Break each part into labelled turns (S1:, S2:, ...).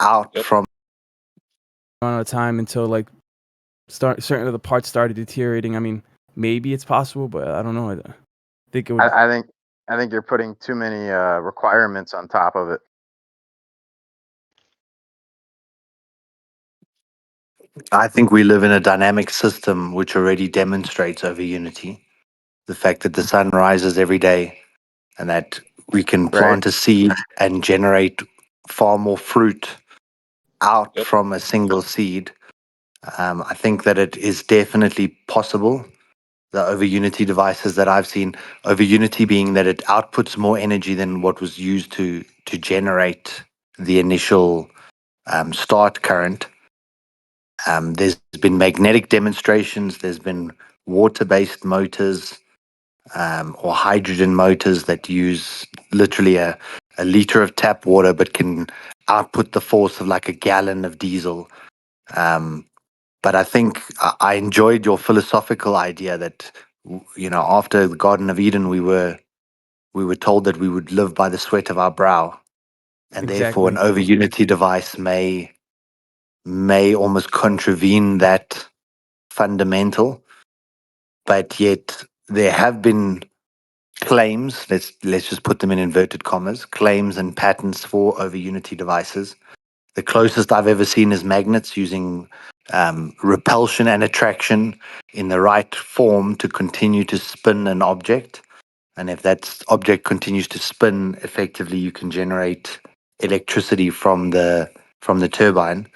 S1: out from
S2: amount of time until like certain of the parts started deteriorating. I mean, maybe it's possible, but I don't know. I think it would.
S3: I think you're putting too many requirements on top of it.
S1: I think we live in a dynamic system which already demonstrates over unity. The fact that the sun rises every day and that we can plant a seed and generate far more fruit out from a single seed. I think that it is definitely possible. The over unity devices that I've seen, over unity being that it outputs more energy than what was used to generate the initial start current. There's been magnetic demonstrations, there's been water-based motors or hydrogen motors that use literally a liter of tap water but can output the force of like a gallon of diesel. But I think I enjoyed your philosophical idea that, after the Garden of Eden, we were told that we would live by the sweat of our brow, and therefore an over unity device may almost contravene that fundamental. But yet there have been claims, let's just put them in inverted commas, claims and patents for over unity devices. The closest I've ever seen is magnets using repulsion and attraction in the right form to continue to spin an object. And if that object continues to spin, effectively you can generate electricity from the turbine.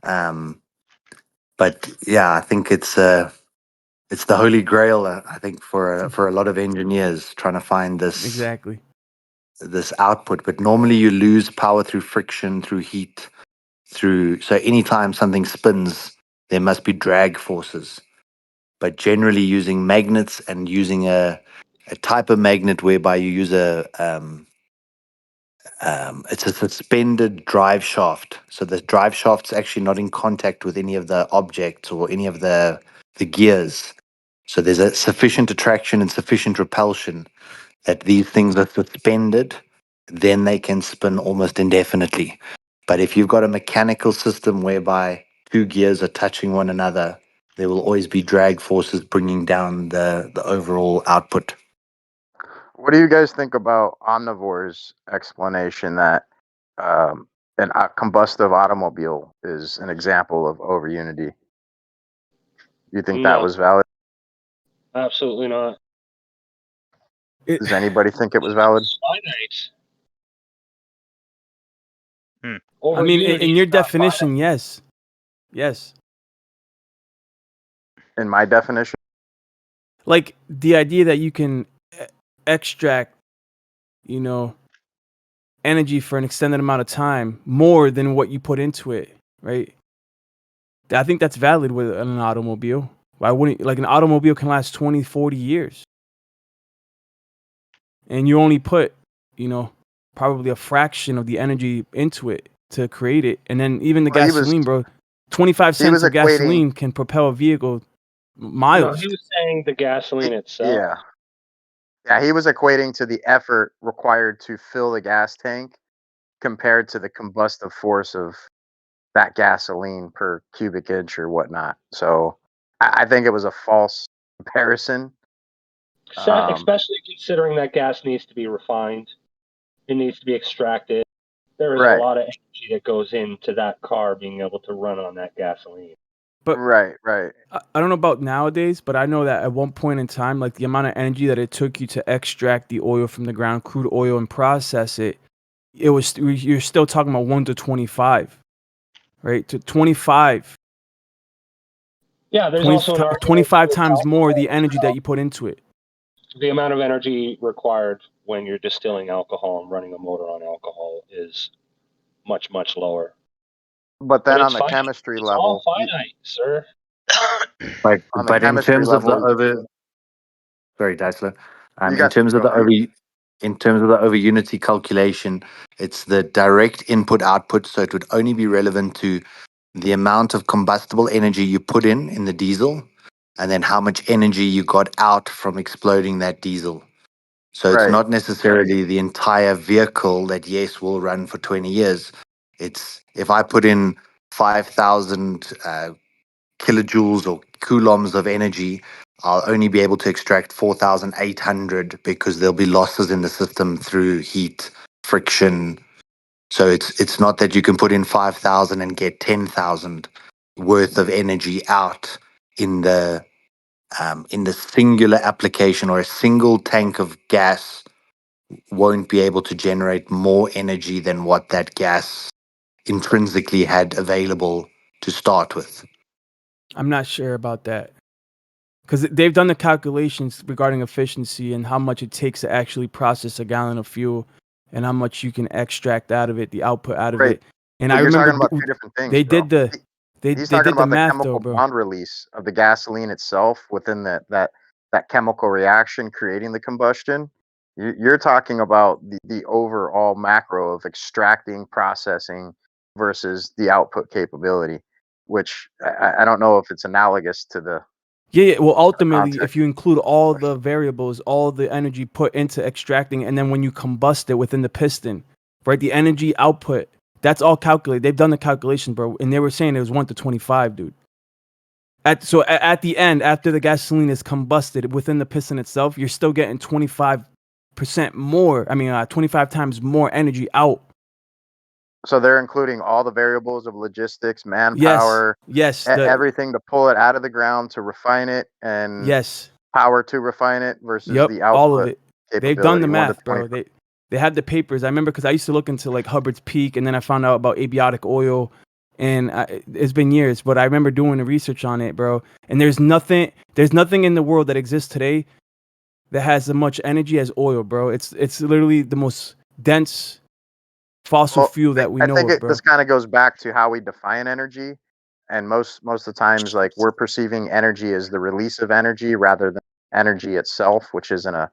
S1: But yeah, I think it's the holy grail. I think for a lot of engineers trying to find this output. But normally you lose power through friction, through heat, so anytime something spins, there must be drag forces. But generally using magnets and using a type of magnet whereby you use it's a suspended drive shaft. So the drive shaft's actually not in contact with any of the objects or any of the gears. So there's a sufficient attraction and sufficient repulsion that these things are suspended, then they can spin almost indefinitely. But if you've got a mechanical system whereby two gears are touching one another, there will always be drag forces bringing down the overall output.
S3: What do you guys think about Omnivore's explanation that a combustive automobile is an example of over unity? You think that was valid?
S4: Absolutely not.
S3: Does anybody think it was valid?
S2: I mean, in your definition, yes. Yes.
S3: In my definition?
S2: Like the idea that you can extract, energy for an extended amount of time more than what you put into it, right? I think that's valid with an automobile. Why wouldn't, like, an automobile can last 20, 40 years. And you only put, probably a fraction of the energy into it to create it. And then even the gasoline, bro, 25 cents of gasoline can propel a vehicle miles.
S4: No, he was saying the gasoline itself.
S3: Yeah. Yeah, he was equating to the effort required to fill the gas tank compared to the combustive force of that gasoline per cubic inch or whatnot. So I think it was a false comparison.
S4: Especially considering that gas needs to be refined. It needs to be extracted. There is a lot of energy that goes into that car being able to run on that gasoline.
S2: But
S3: right.
S2: I don't know about nowadays, but I know that at one point in time, like the amount of energy that it took you to extract the oil from the ground, crude oil, and process it, you're still talking about 1 to 25, right? To 25.
S4: Yeah, there's
S2: 20,
S4: also
S2: 25 times more the energy that you put into it.
S4: The amount of energy required when you're distilling alcohol and running a motor on alcohol is much, much lower.
S3: But then on the chemistry level,
S4: all finite, sir.
S1: But in terms of the sorry, Daisler. In terms of the over unity calculation, it's the direct input output, so it would only be relevant to the amount of combustible energy you put in the diesel, and then how much energy you got out from exploding that diesel. So it's not necessarily the entire vehicle that, yes, will run for 20 years, It's if I put in 5,000 kilojoules or coulombs of energy, I'll only be able to extract 4,800 because there'll be losses in the system through heat, friction. So it's not that you can put in 5,000 and get 10,000 worth of energy out in the singular application, or a single tank of gas won't be able to generate more energy than what that gas intrinsically had available to start with.
S2: I'm not sure about that, because they've done the calculations regarding efficiency and how much it takes to actually process a gallon of fuel and how much you can extract out of it, the output out of
S3: Right.
S2: it. And
S3: But
S2: I
S3: you're
S2: remember
S3: talking about two different things,
S2: they
S3: bro.
S2: did the
S3: He's
S2: they
S3: talking
S2: did the
S3: about the
S2: math though,
S3: chemical
S2: bro.
S3: bond release of the gasoline itself within that chemical reaction creating the combustion. You're talking about the overall macro of extracting, processing versus the output capability, which I don't know if it's analogous to the
S2: Yeah. Well, ultimately,
S3: context
S2: if you include all the
S3: question.
S2: variables, all the energy put into extracting, and then when you combust it within the piston, right, the energy output, that's all calculated. They've done the calculation, bro, and they were saying it was 1 to 25, dude. At the end, after the gasoline is combusted within the piston itself, you're still getting 25% more. 25 times more energy out.
S3: So they're including all the variables of logistics,
S2: Yes,
S3: manpower,
S2: yes,
S3: everything to pull it out of the ground to refine it, and
S2: yes,
S3: power to refine it versus
S2: yep,
S3: the
S2: all of
S3: output
S2: it. They've done the
S3: capability, 1 to
S2: math,
S3: 20.
S2: bro. They had the papers. I remember because I used to look into like Hubbard's Peak, and then I found out about abiotic oil, and it's been years, but I remember doing the research on it, bro. And there's nothing in the world that exists today that has as much energy as oil, bro. It's literally the most dense fossil
S3: Well,
S2: fuel that we
S3: I
S2: know
S3: think
S2: of, bro.
S3: this kind of goes back to how we define energy, and most of the times, like, we're perceiving energy as the release of energy rather than energy itself, which is in a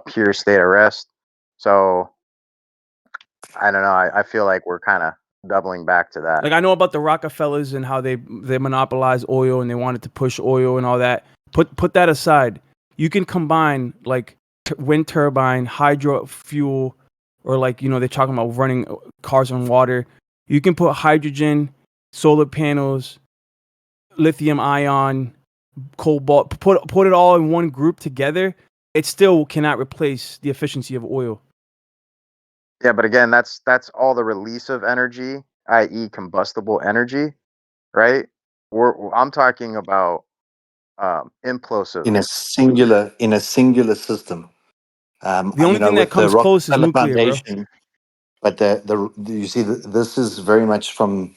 S3: pure state of rest. So I don't know. I feel like we're kind of doubling back to that.
S2: Like I know about the Rockefellers and how they monopolized oil and they wanted to push oil and all that. Put that aside. You can combine like wind turbine, hydro fuel, or like they're talking about running cars on water. You can put hydrogen, solar panels, lithium ion, cobalt. Put it all in one group together. It still cannot replace the efficiency of oil.
S3: Yeah, but again, that's all the release of energy, i.e., combustible energy, right? I'm talking about implosive.
S1: In a singular system.
S2: The only thing that
S1: With the
S2: comes close is
S1: Rockefeller
S2: nuclear, bro.
S1: Foundation, but you see, this is very much from.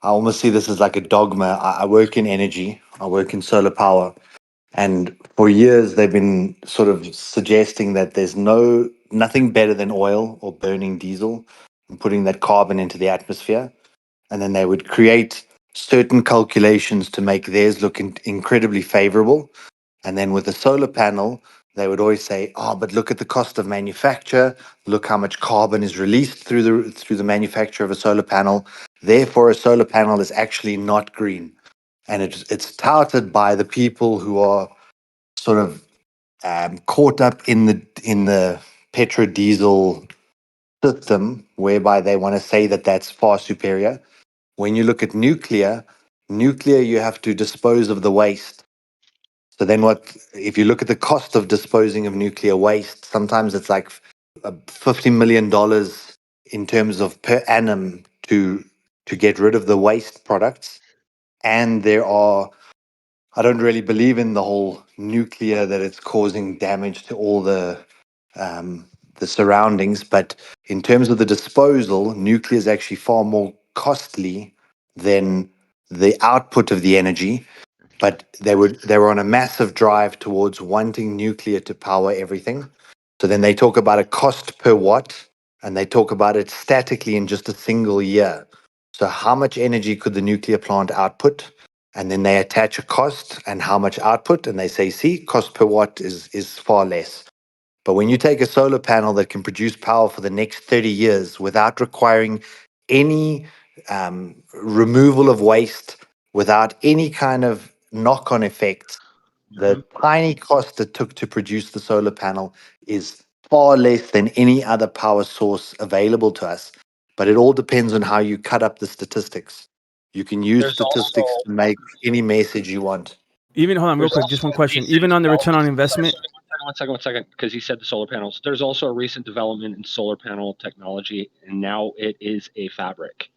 S1: I almost see this as like a dogma. I work in energy. I work in solar power, and for years they've been sort of suggesting that there's nothing better than oil or burning diesel and putting that carbon into the atmosphere, and then they would create certain calculations to make theirs look incredibly favorable. And then with the solar panel, they would always say, "Oh, but look at the cost of manufacture. Look how much carbon is released through the manufacture of a solar panel. Therefore, a solar panel is actually not green." And it's touted by the people who are sort of caught up in the petrodiesel system, whereby they want to say that that's far superior. When you look at nuclear, you have to dispose of the waste. So then if you look at the cost of disposing of nuclear waste, sometimes it's like $50 million in terms of per annum to get rid of the waste products. And I don't really believe in the whole nuclear that it's causing damage to all the surroundings, but in terms of the disposal, nuclear is actually far more costly than the output of the energy. But they were on a massive drive towards wanting nuclear to power everything. So then they talk about a cost per watt, and they talk about it statically in just a single year. So how much energy could the nuclear plant output? And then they attach a cost and how much output, and they say, see, cost per watt is far less. But when you take a solar panel that can produce power for the next 30 years without requiring any removal of waste, without any kind of knock on effects, the tiny cost it took to produce the solar panel is far less than any other power source available to us. but it all depends on how you cut up the statistics. You can use
S4: There's
S1: statistics
S4: also
S1: to make any message you want.
S2: Even hold on, real
S4: There's
S2: quick, just
S4: also
S2: one
S4: a
S2: question.
S4: recent
S2: Even on the return on
S4: development.
S2: investment,
S4: One second, because he said the solar panels. There's also a recent development in solar panel technology, and now it is a fabric.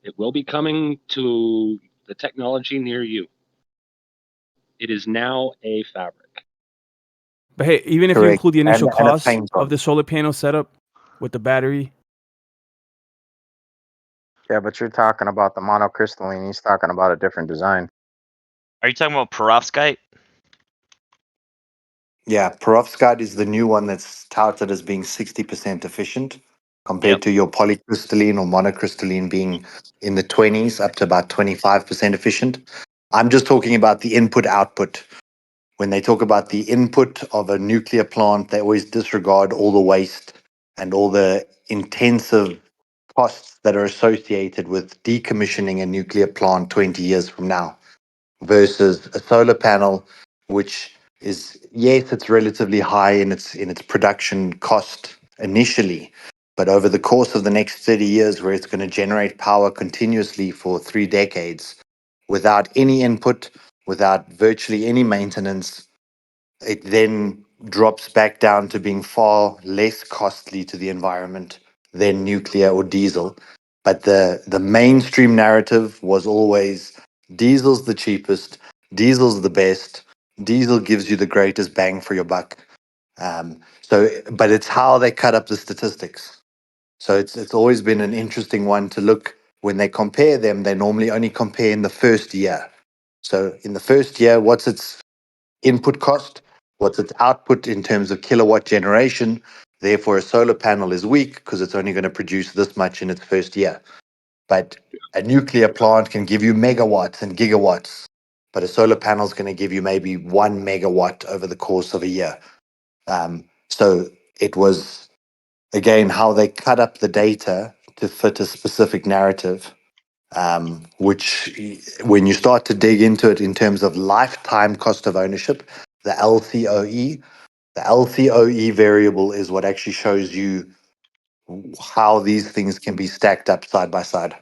S4: It will be coming to the technology near you. It is now a fabric.
S2: but hey, even if you
S1: Correct.
S2: include the initial
S1: And a
S2: cost
S1: paint
S2: of
S1: on.
S2: the solar panel setup with the battery,
S3: Yeah, but you're talking about the monocrystalline. He's talking about a different design.
S5: Are you talking about perovskite?
S1: Yeah, perovskite is the new one that's touted as being 60% efficient compared
S5: Yep.
S1: to your polycrystalline or monocrystalline being in the 20s up to about 25% efficient. I'm just talking about the input output. When they talk about the input of a nuclear plant, they always disregard all the waste and all the intensive costs that are associated with decommissioning a nuclear plant 20 years from now versus a solar panel, which is, yes, it's relatively high in its production cost initially, but over the course of the next 30 years, where it's going to generate power continuously for 3 decades without any input, without virtually any maintenance, it then drops back down to being far less costly to the environment than nuclear or diesel. But the mainstream narrative was always diesel's the cheapest, diesel's the best, diesel gives you the greatest bang for your buck. But it's how they cut up the statistics. So it's always been an interesting one to look. When they compare them, they normally only compare in the first year. So in the first year, what's its input cost? What's its output in terms of kilowatt generation? Therefore, a solar panel is weak because it's only going to produce this much in its first year. But a nuclear plant can give you megawatts and gigawatts, but a solar panel is going to give you maybe 1 megawatt over the course of a year. So it was, again, how they cut up the data to fit a specific narrative, which when you start to dig into it in terms of lifetime cost of ownership, the LCOE variable is what actually shows you how these things can be stacked up side by side.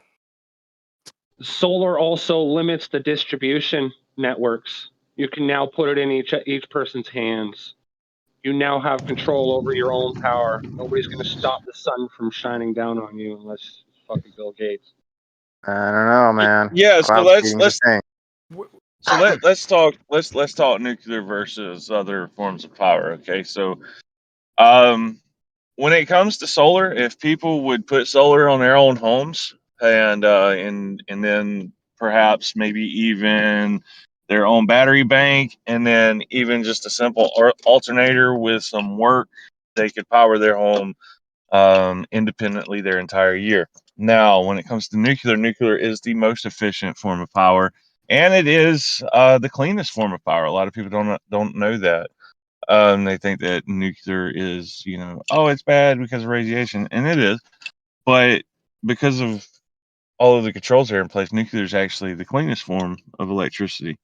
S4: Solar also limits the distribution networks. You can now put it in each person's hands. You now have control over your own power. Nobody's going to stop the sun from shining down on you unless it's fucking Bill Gates.
S3: I don't know, man.
S6: Yeah, so
S3: Cloud seeding's a thing.
S6: let's talk nuclear versus other forms of power. Okay, so when it comes to solar, if people would put solar on their own homes and then perhaps maybe even their own battery bank, and then even just a simple alternator with some work, they could power their home independently their entire year. Now, when it comes to nuclear is the most efficient form of power, and it is the cleanest form of power. A lot of people don't know that. They think that nuclear is, it's bad because of radiation, and it is. But because of all of the controls that are in place, nuclear is actually the cleanest form of electricity.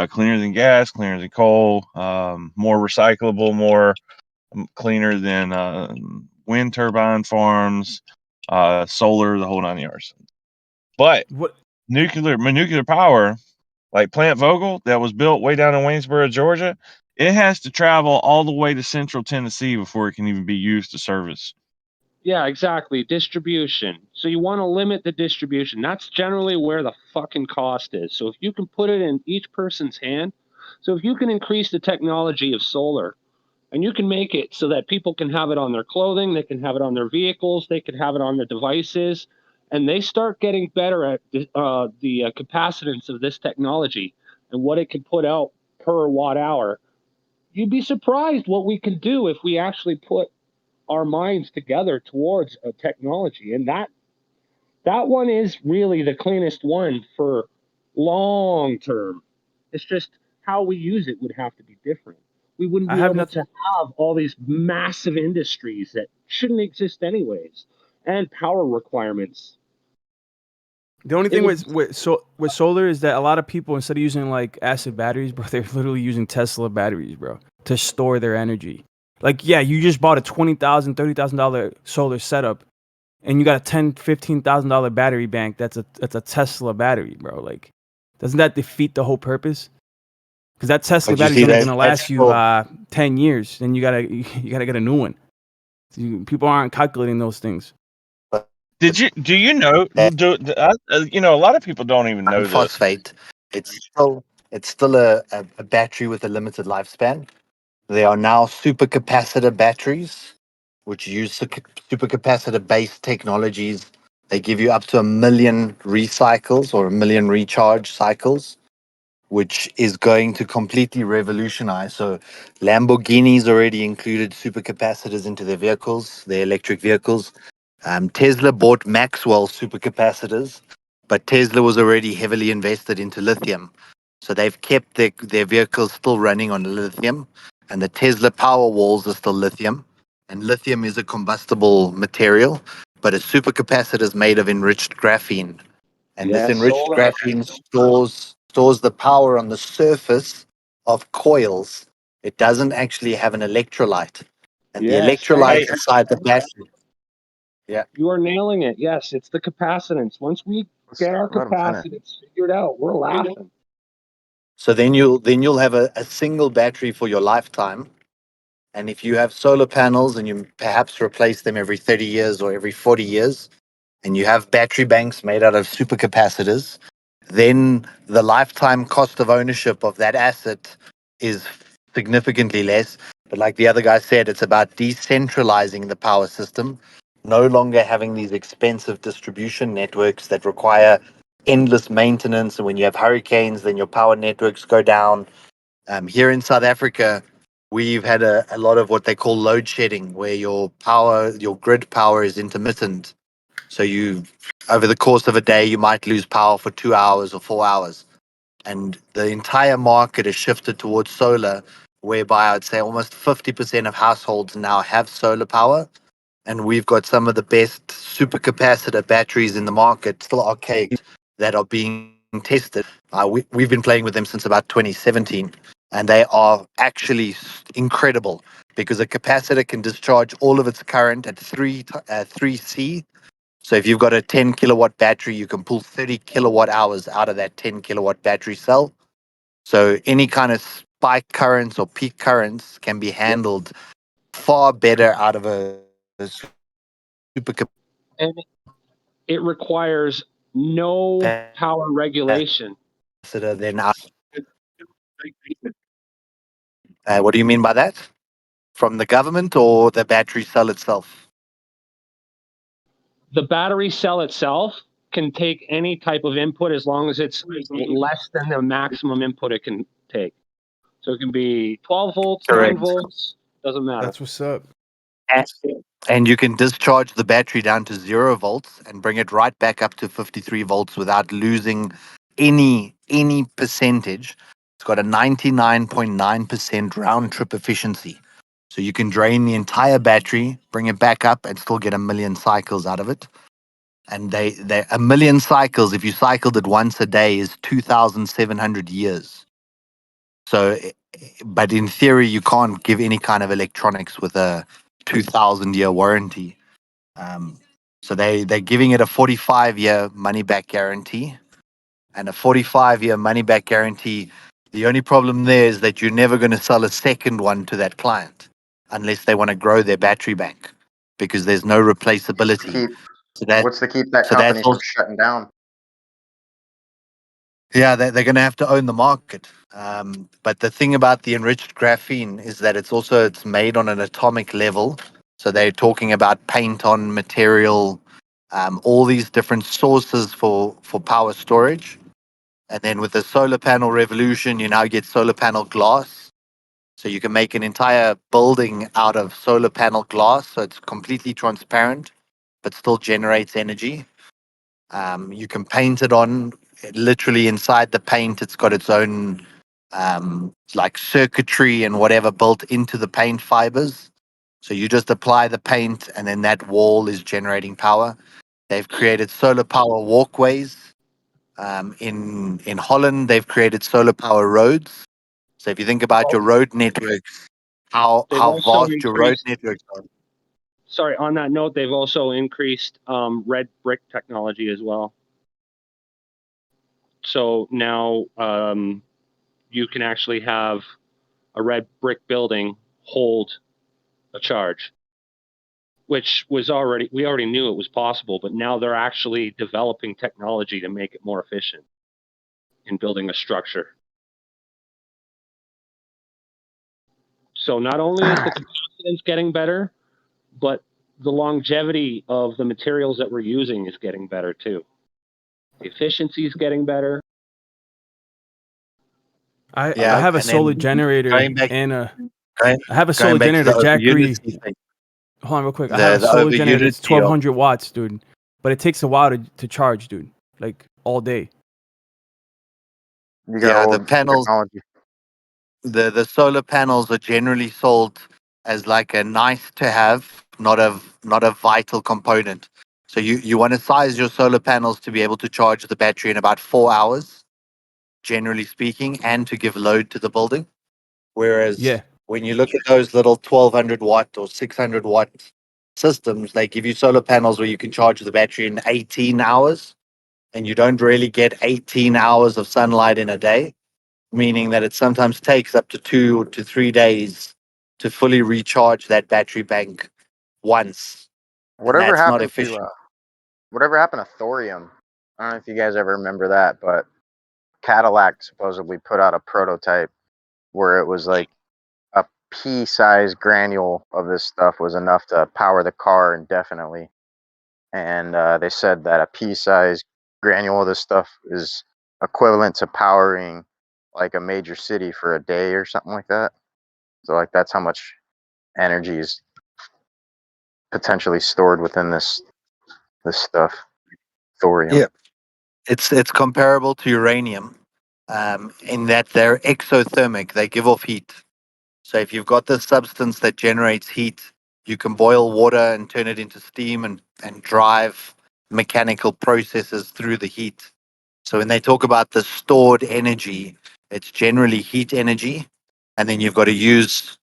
S6: Cleaner than gas, cleaner than coal, more recyclable, more cleaner than wind turbine farms, solar, the whole 9 yards. But nuclear power, like Plant Vogtle, that was built way down in Waynesboro, Georgia, it has to travel all the way to central Tennessee before it can even be used to service.
S4: Yeah, exactly. Distribution. So you want to limit the distribution. That's generally where the fucking cost is. So if you can put it in each person's hand, so if you can increase the technology of solar, and you can make it so that people can have it on their clothing, they can have it on their vehicles, they can have it on their devices, and they start getting better at the capacitance of this technology and what it can put out per watt hour, you'd be surprised what we can do if we actually put our minds together towards a technology. And that one is really the cleanest one for long term. It's just how we use it would have to be different. We wouldn't be able to have all these massive industries that shouldn't exist anyways, and power requirements.
S2: The only thing with solar is that a lot of people, instead of using like acid batteries, bro, they're literally using Tesla batteries, bro, to store their energy. Like, yeah, you just bought a $20,000, $30,000 solar setup, and you got a $10,000-$15,000 battery bank. That's a Tesla battery, bro. Like, doesn't that defeat the whole purpose? Because that Tesla
S1: But you
S2: battery's
S1: see
S2: only
S1: that
S2: gonna
S1: that's
S2: last you
S1: still
S2: 10 years, then you gotta get a new one. People aren't calculating those things.
S6: Do you know?
S1: that
S6: You know, a lot of people don't even know this.
S1: phosphate. It's still a battery with a limited lifespan. There are now supercapacitor batteries, which use supercapacitor based technologies. They give you up to 1 million recycles or 1 million recharge cycles, which is going to completely revolutionize. So, Lamborghini's already included supercapacitors into their vehicles, their electric vehicles. Tesla bought Maxwell supercapacitors, but Tesla was already heavily invested into lithium. So they've kept their vehicles still running on lithium, and the Tesla power walls are still lithium. And lithium is a combustible material, but a supercapacitor is made of enriched graphene. And this enriched graphene stores the power on the surface of coils. It doesn't actually have an electrolyte. And the
S4: Yes,
S1: electrolyte
S4: thanks.
S1: inside the battery. Yeah.
S4: You are nailing it. Yes, it's the capacitance. Once we get our
S3: Let him finish.
S4: capacitance figured out, we're laughing.
S1: So then you'll have a single battery for your lifetime. And if you have solar panels and you perhaps replace them every 30 years or every 40 years, and you have battery banks made out of supercapacitors, then the lifetime cost of ownership of that asset is significantly less. But like the other guy said, it's about decentralizing the power system, no longer having these expensive distribution networks that require endless maintenance. And when you have hurricanes, then your power networks go down. Here in South Africa, we've had a lot of what they call load shedding, where your grid power is intermittent. So over the course of a day, you might lose power for 2 hours or 4 hours. And the entire market has shifted towards solar, whereby I'd say almost 50% of households now have solar power. And we've got some of the best supercapacitor batteries in the market, still archaic, that are being tested. We've been playing with them since about 2017, and they are actually incredible because a capacitor can discharge all of its current at 3C. So if you've got a 10 kilowatt battery, you can pull 30 kilowatt hours out of that 10 kilowatt battery cell. So any kind of spike currents or peak currents can be handled far better out of a supercapacitor
S4: And it requires no power regulation.
S1: than us. What do you mean by that? From the government or the battery cell itself?
S4: The battery cell itself can take any type of input as long as it's less than the maximum input it can take. So it can be 12 volts,
S1: Correct.
S4: 9 volts, doesn't matter.
S2: That's what's up.
S1: And you can discharge the battery down to 0 volts and bring it right back up to 53 volts without losing any percentage. It's got a 99.9% round trip efficiency. So you can drain the entire battery, bring it back up, and still get 1 million cycles out of it. And they 1 million cycles, if you cycled it once a day, is 2,700 years. So, but in theory, you can't give any kind of electronics with a 2,000-year warranty. So they're giving it a 45-year money-back guarantee, and a 45-year money-back guarantee. The only problem there is that you're never going to sell a second one to that client unless they want to grow their battery bank, because there's no replaceability.
S3: Keep
S1: So that
S3: what's to keep that
S1: so that's
S3: company from
S1: also,
S3: shutting down?
S1: yeah, they're going to have to own the market. But the thing about the enriched graphene is that it's made on an atomic level. So they're talking about paint-on material, all these different sources for power storage. And then with the solar panel revolution, you now get solar panel glass. So you can make an entire building out of solar panel glass. So it's completely transparent, but still generates energy. You can paint it on. Literally inside the paint, it's got its own like circuitry and whatever built into the paint fibers. So you just apply the paint, and then that wall is generating power. They've created solar power walkways. In Holland, they've created solar power roads. So if you think about your road networks, how
S4: They've also
S1: vast your road
S4: increased
S1: networks are.
S4: Sorry, on that note, they've also increased red brick technology as well. So now you can actually have a red brick building hold a charge, which was we already knew it was possible, but now they're actually developing technology to make it more efficient in building a structure. So not only is the capacitance getting better, but the longevity of the materials that we're using is getting better too. The efficiency is getting better.
S2: I
S1: Yeah,
S2: have a
S1: and
S2: solar
S1: then
S2: generator
S1: going back,
S2: and
S1: going,
S2: I have a
S1: going
S2: solar
S1: back to
S2: generator,
S1: the over
S2: Jack Gree.
S1: unity thing,
S2: Hold on real quick. I have a
S1: the
S2: solar
S1: over
S2: generator that's
S1: unity of
S2: 1200 watts, dude. But it takes a while to charge, dude. Like all day.
S3: You got
S1: yeah, the
S3: old
S1: panels,
S3: technology.
S1: the solar panels are generally sold as like a nice to have, not a vital component. So you want to size your solar panels to be able to charge the battery in about 4 hours, generally speaking, and to give load to the building. Whereas
S2: Yeah.
S1: when you look at those little 1200 watt or 600 watt systems, they give you solar panels where you can charge the battery in 18 hours, and you don't really get 18 hours of sunlight in a day, meaning that it sometimes takes up to 2 to 3 days to fully recharge that battery bank once. And
S3: Whatever
S1: that's not
S3: happened to
S1: efficient.
S3: whatever happened to thorium? I don't know if you guys ever remember that, but Cadillac supposedly put out a prototype where it was like a pea-sized granule of this stuff was enough to power the car indefinitely. And they said that a pea-sized granule of this stuff is equivalent to powering like a major city for a day or something like that. So like that's how much energy is potentially stored within this stuff, thorium.
S1: Yeah, it's comparable to uranium, in that they're exothermic. They give off heat. So if you've got this substance that generates heat, you can boil water and turn it into steam and drive mechanical processes through the heat. So when they talk about the stored energy, it's generally heat energy, and then you've got to use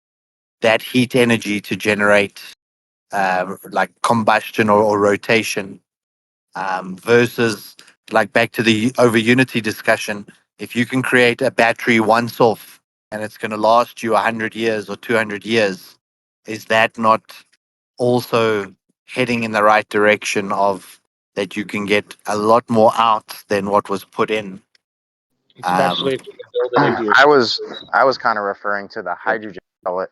S1: that heat energy to generate like combustion or rotation, versus like back to the over unity discussion. If you can create a battery once off and it's going to last you 100 years or 200 years, is that not also heading in the right direction of that you can get a lot more out than what was put in?
S4: Especially if you can build it into your.
S3: I was kind of referring to the hydrogen pellet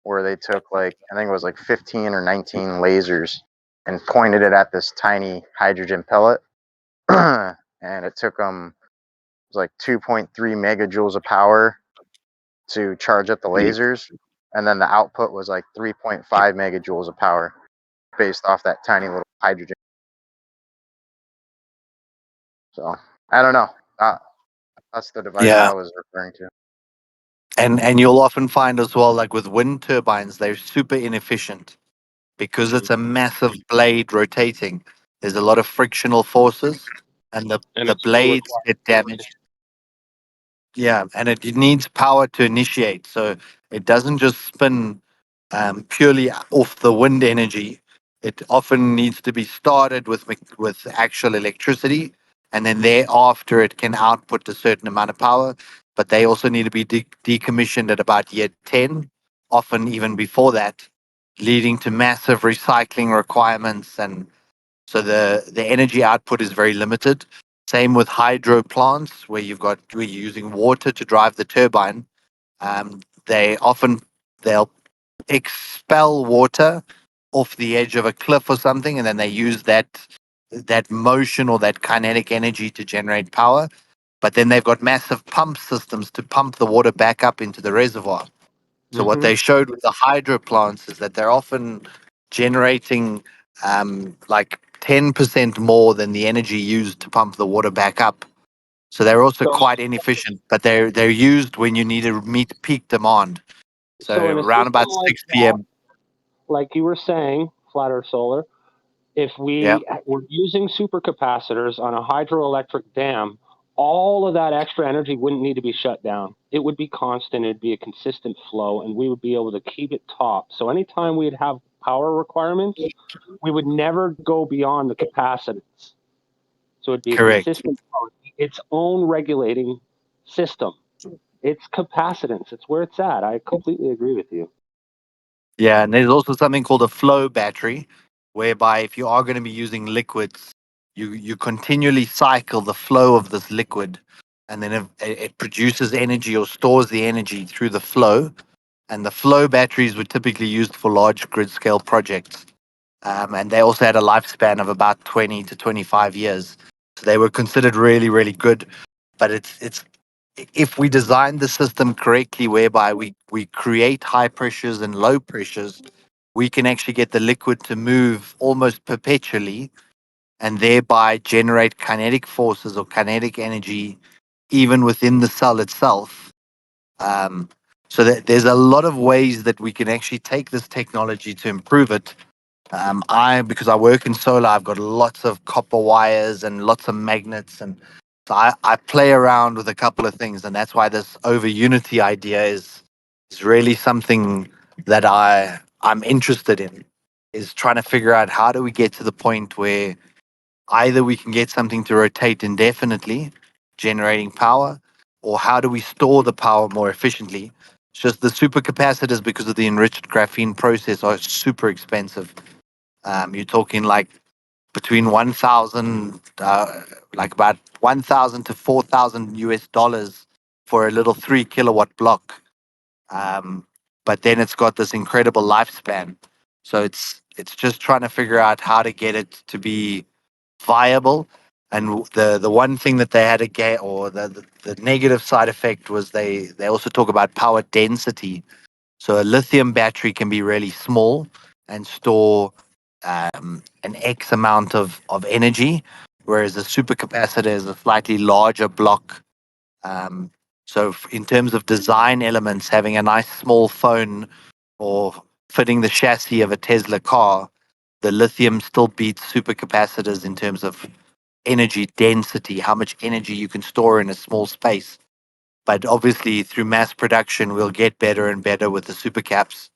S3: where they took like I think it was like 15 or 19 lasers and pointed it at this tiny hydrogen pellet, and it took them it was like 2.3 megajoules of power to charge up the lasers, and then the output was like 3.5 megajoules of power based off that tiny little hydrogen. So I don't know. That's the device
S1: Yeah,
S3: I was referring to.
S1: and you'll often find as well, like with wind turbines, they're super inefficient because it's a massive blade rotating. There's a lot of frictional forces, and
S4: And
S1: the
S4: it still
S1: blades
S4: requires
S1: get damaged. Yeah, and it needs power to initiate. So it doesn't just spin purely off the wind energy. It often needs to be started with actual electricity, and then thereafter it can output a certain amount of power. But they also need to be decommissioned at about year 10, often even before that, leading to massive recycling requirements, and so the energy output is very limited. Same with hydro plants, where you're using water to drive the turbine. They often they'll expel water off the edge of a cliff or something, and then they use that motion or that kinetic energy to generate power. But then they've got massive pump systems to pump the water back up into the reservoir. So what they showed with the hydro plants is that they're often generating like 10% more than the energy used to pump the water back up. So they're also
S4: So,
S1: quite inefficient, but they're used when you need to meet peak demand. So
S4: so in a
S1: around
S4: system
S1: about
S4: like
S1: 6
S4: that,
S1: p.m.
S4: like you were saying, flat Earth solar, if
S1: Yeah.
S4: we were using supercapacitors on a hydroelectric dam, all of that extra energy wouldn't need to be shut down. It would be constant. It'd be a consistent flow, and we would be able to keep it top. So anytime we'd have power requirements, we would never go beyond the capacitance. So it'd be a
S1: Correct.
S4: consistent power, its own regulating system. It's capacitance. It's where it's at. I completely agree with you.
S1: Yeah, and there's also something called a flow battery, whereby if you are going to be using liquids, you continually cycle the flow of this liquid, and then it produces energy or stores the energy through the flow. And the flow batteries were typically used for large grid scale projects. And they also had a lifespan of about 20 to 25 years. So they were considered really, really good. But it's if we design the system correctly, whereby we create high pressures and low pressures, we can actually get the liquid to move almost perpetually and thereby generate kinetic forces or kinetic energy even within the cell itself. Um, so there's a lot of ways that we can actually take this technology to improve it. Because I work in solar, I've got lots of copper wires and lots of magnets, and so I play around with a couple of things, and that's why this over unity idea is really something that I'm interested in, is trying to figure out how do we get to the point where either we can get something to rotate indefinitely, generating power, or how do we store the power more efficiently? It's just the supercapacitors, because of the enriched graphene process, are super expensive. You're talking like between 1,000, like about 1,000 to 4,000 US dollars for a little 3 kilowatt block. But then it's got this incredible lifespan. So it's just trying to figure out how to get it to be viable. And the one thing that they had to get, or the negative side effect, was they also talk about power density. So a lithium battery can be really small and store an X amount of energy, whereas a supercapacitor is a slightly larger block. Um, in terms of design elements, having a nice small phone or fitting the chassis of a Tesla car, the lithium still beats supercapacitors in terms of energy density, how much energy you can store in a small space. But obviously, through mass production, we'll get better and better with the supercaps.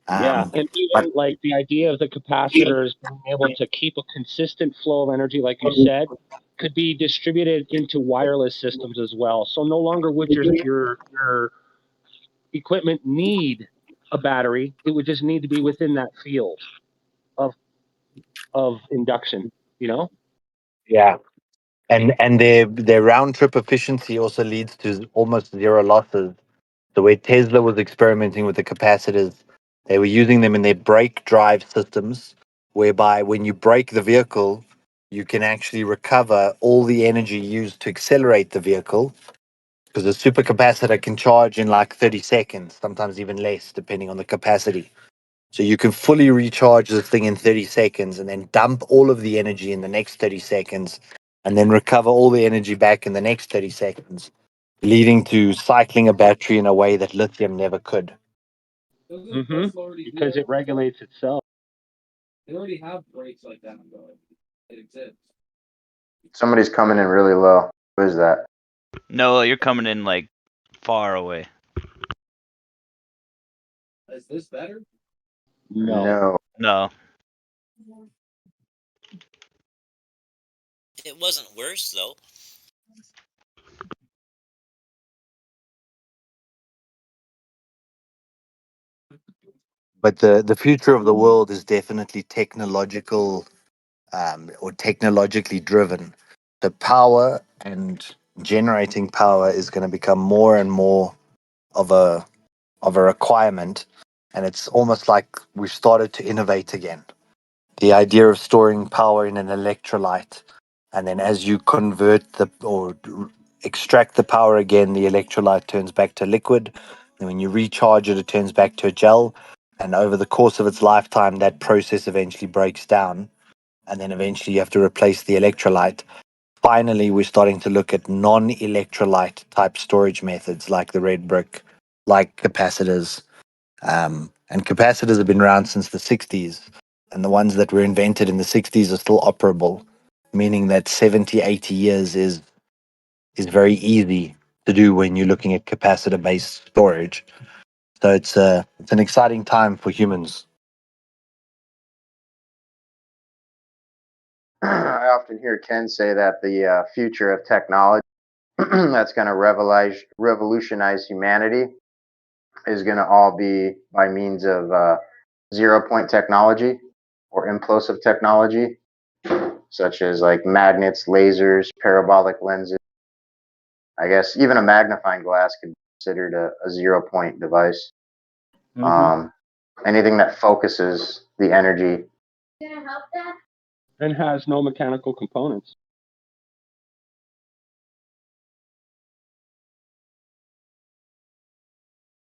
S4: Yeah, and
S1: But
S4: even like the idea of the capacitors being able to keep a consistent flow of energy, like you said, could be distributed into wireless systems as well. So no longer would your equipment need a battery; it would just need to be within that field of induction. You know?
S1: yeah, and their round trip efficiency also leads to almost zero losses. The way Tesla was experimenting with the capacitors, they were using them in their brake drive systems, whereby when you brake the vehicle, you can actually recover all the energy used to accelerate the vehicle, because a supercapacitor can charge in like 30 seconds, sometimes even less, depending on the capacity. So you can fully recharge this thing in 30 seconds and then dump all of the energy in the next 30 seconds and then recover all the energy back in the next 30 seconds, leading to cycling a battery in a way that lithium never could.
S4: Because it regulates itself.
S3: Somebody's coming in really low. Who is that?
S5: No, you're coming in like far away.
S4: No.
S5: No.
S7: It wasn't worse though.
S1: But the future of the world is definitely technological, or technologically driven. The power and generating power is going to become more and more of a requirement, and it's almost like we've started to innovate again. The idea of storing power in an electrolyte, and then as you convert extract the power again, the electrolyte turns back to liquid, and when you recharge it, it turns back to a gel, and over the course of its lifetime, that process eventually breaks down, and then eventually you have to replace the electrolyte. Finally, we're starting to look at non-electrolyte type storage methods like the red brick, like capacitors. And capacitors have been around since the 60s, and the ones that were invented in the 60s are still operable, meaning that 70, 80 years is very easy to do when you're looking at capacitor-based storage. So it's an exciting time for humans.
S3: I often hear Ken say that the future of technology that's going to revolutionize humanity is going to all be by means of 0-point technology or implosive technology, such as like magnets, lasers, parabolic lenses. I guess even a magnifying glass could be considered a 0-point device. Anything that focuses the energy
S4: and has no mechanical components.